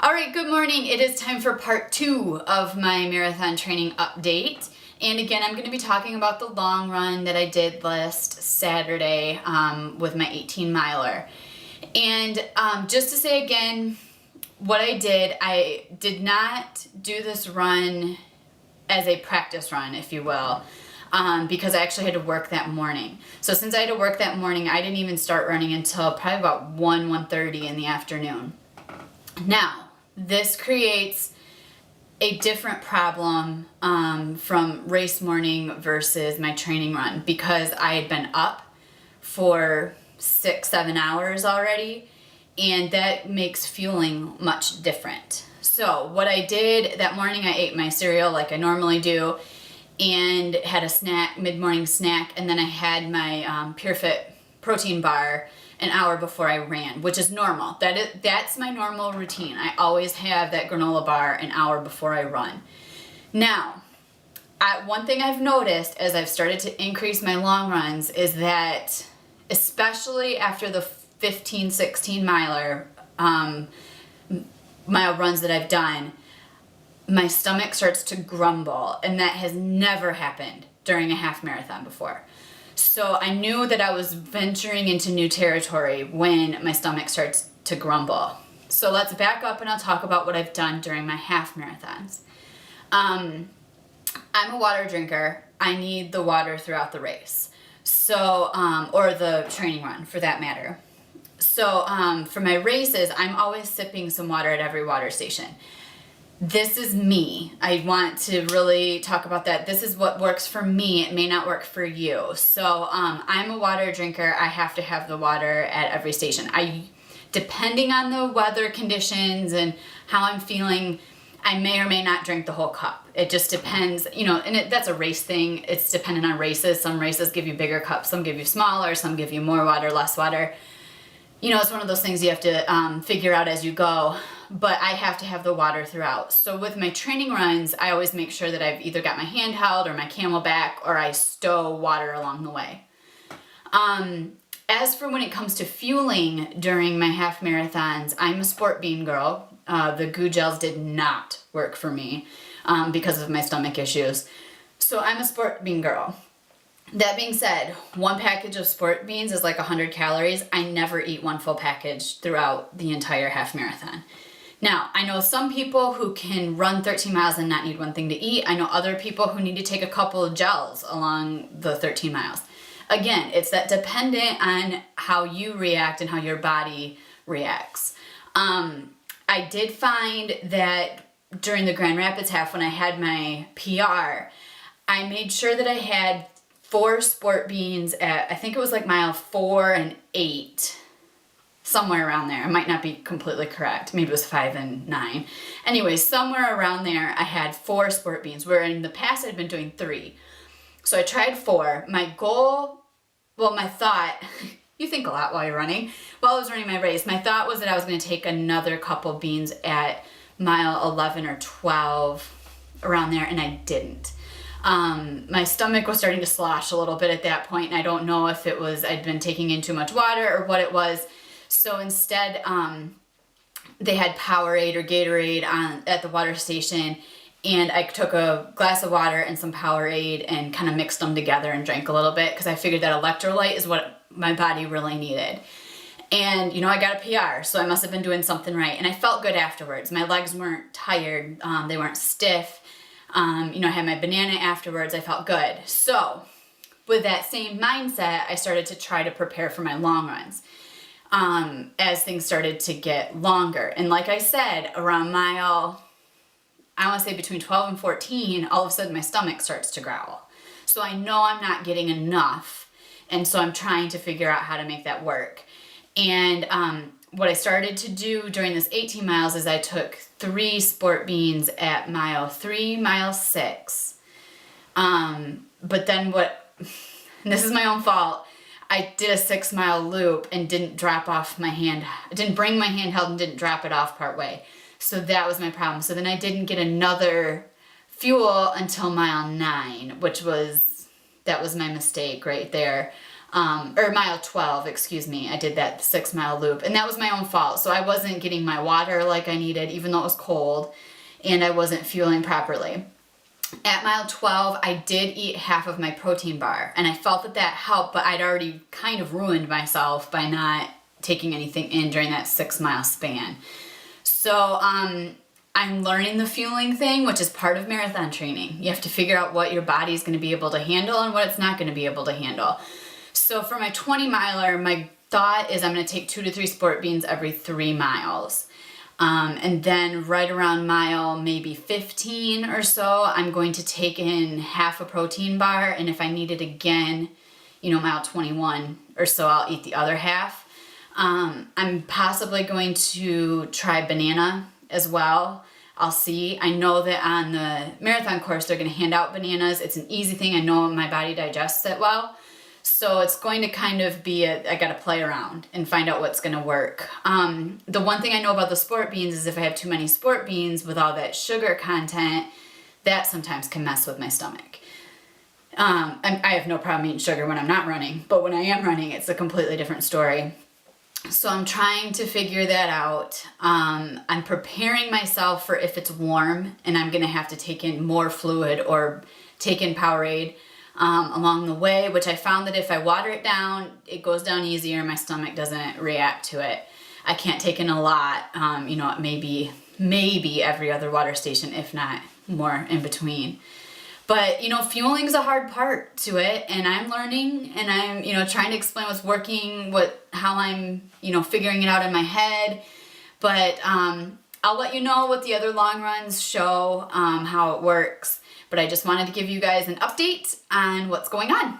All right, good morning. It is time for part 2 of my marathon training update. And again, I'm going to be talking about the long run that I did last Saturday with my 18 miler. And just to say again, what I did not do this run as a practice run, if you will, because I actually had to work that morning. So since I had to work that morning, I didn't even start running until probably about 1:30 in the afternoon. Now, this creates a different problem from race morning versus my training run because I had been up for 6-7 hours already, and that makes fueling much different. So what I did that morning, I ate my cereal like I normally do and had a snack, mid-morning snack, and then I had my PureFit protein bar an hour before I ran, which is normal. That's my normal routine. I always have that granola bar an hour before I run. Now, one thing I've noticed as I've started to increase my long runs is that, especially after the 15, 16 mile runs that I've done, my stomach starts to grumble, and that has never happened during a half marathon before. So I knew that I was venturing into new territory when my stomach starts to grumble. So let's back up and I'll talk about what I've done during my half marathons. I'm a water drinker. I need the water throughout the race. So, or the training run for that matter. So for my races, I'm always sipping some water at every water station. This is me. I want to really talk about that. This is what works for me. It may not work for you. So I'm a water drinker. I have to have the water at every station. Depending on the weather conditions and how I'm feeling, I may or may not drink the whole cup. It just depends, and that's a race thing. It's dependent on races. Some races give you bigger cups, some give you smaller, some give you more water, less water. It's one of those things you have to figure out as you go, but I have to have the water throughout. So with my training runs, I always make sure that I've either got my handheld or my Camelback, or I stow water along the way. As for when it comes to fueling during my half marathons, I'm a Sport Bean girl. The Goo Gels did not work for me because of my stomach issues. So I'm a Sport Bean girl. That being said, one package of Sport Beans is like 100 calories. I never eat one full package throughout the entire half marathon. Now, I know some people who can run 13 miles and not need one thing to eat. I know other people who need to take a couple of gels along the 13 miles. Again, it's that dependent on how you react and how your body reacts. I did find that during the Grand Rapids half, when I had my PR, I made sure that I had 4 Sport Beans at, I think it was like mile 4 and 8, somewhere around there. I might not be completely correct. Maybe it was 5 and 9. Anyway, somewhere around there, I had 4 Sport Beans, where in the past I'd been doing 3. So I tried 4. My goal, my thought, you think a lot while you're running. While I was running my race, my thought was that I was going to take another couple beans at mile 11 or 12, around there, and I didn't. My stomach was starting to slosh a little bit at that point, and I don't know if it was I'd been taking in too much water or what it was. So instead, they had Powerade or Gatorade at the water station, and I took a glass of water and some Powerade and kind of mixed them together and drank a little bit because I figured that electrolyte is what my body really needed. And, I got a PR, so I must have been doing something right. And I felt good afterwards. My legs weren't tired. They weren't stiff. I had my banana afterwards. I felt good. So with that same mindset, I started to try to prepare for my long runs as things started to get longer. And like I said, around mile, I want to say between 12 and 14, all of a sudden my stomach starts to growl. So I know I'm not getting enough. And so I'm trying to figure out how to make that work. And what I started to do during this 18 miles is I took 3 Sport Beans at mile 3, mile 6. But then and this is my own fault, I did a 6-mile loop and didn't drop off my hand. I didn't bring my handheld and didn't drop it off part way. So that was my problem. So then I didn't get another fuel until mile 9, that was my mistake right there. or mile 12, excuse me. I did that 6 mile loop, and that was my own fault. So I wasn't getting my water like I needed, even though it was cold, and I wasn't fueling properly. At mile 12, I did eat half of my protein bar, and I felt that that helped, but I'd already kind of ruined myself by not taking anything in during that 6 mile span. So I'm learning the fueling thing, which is part of marathon training. You have to figure out what your body's going to be able to handle and what it's not going to be able to handle. So for my 20 miler, my thought is I'm going to take 2 to 3 sport beans every 3 miles. And then right around mile maybe 15 or so, I'm going to take in half a protein bar. And if I need it again, mile 21 or so, I'll eat the other half. I'm possibly going to try banana as well. I'll see. I know that on the marathon course, they're going to hand out bananas. It's an easy thing. I know my body digests it well. So it's going to kind of be I got to play around and find out what's going to work. The one thing I know about the sport beans is if I have too many sport beans with all that sugar content, that sometimes can mess with my stomach. I have no problem eating sugar when I'm not running, but when I am running, it's a completely different story. So I'm trying to figure that out. I'm preparing myself for if it's warm and I'm going to have to take in more fluid or take in Powerade along the way, which I found that if I water it down, it goes down easier. My stomach doesn't react to it. I can't take in a lot. Maybe every other water station, if not more in between. But, fueling is a hard part to it, and I'm learning, and I'm, trying to explain what's working, how I'm, figuring it out in my head. But I'll let you know what the other long runs show, how it works. But I just wanted to give you guys an update on what's going on.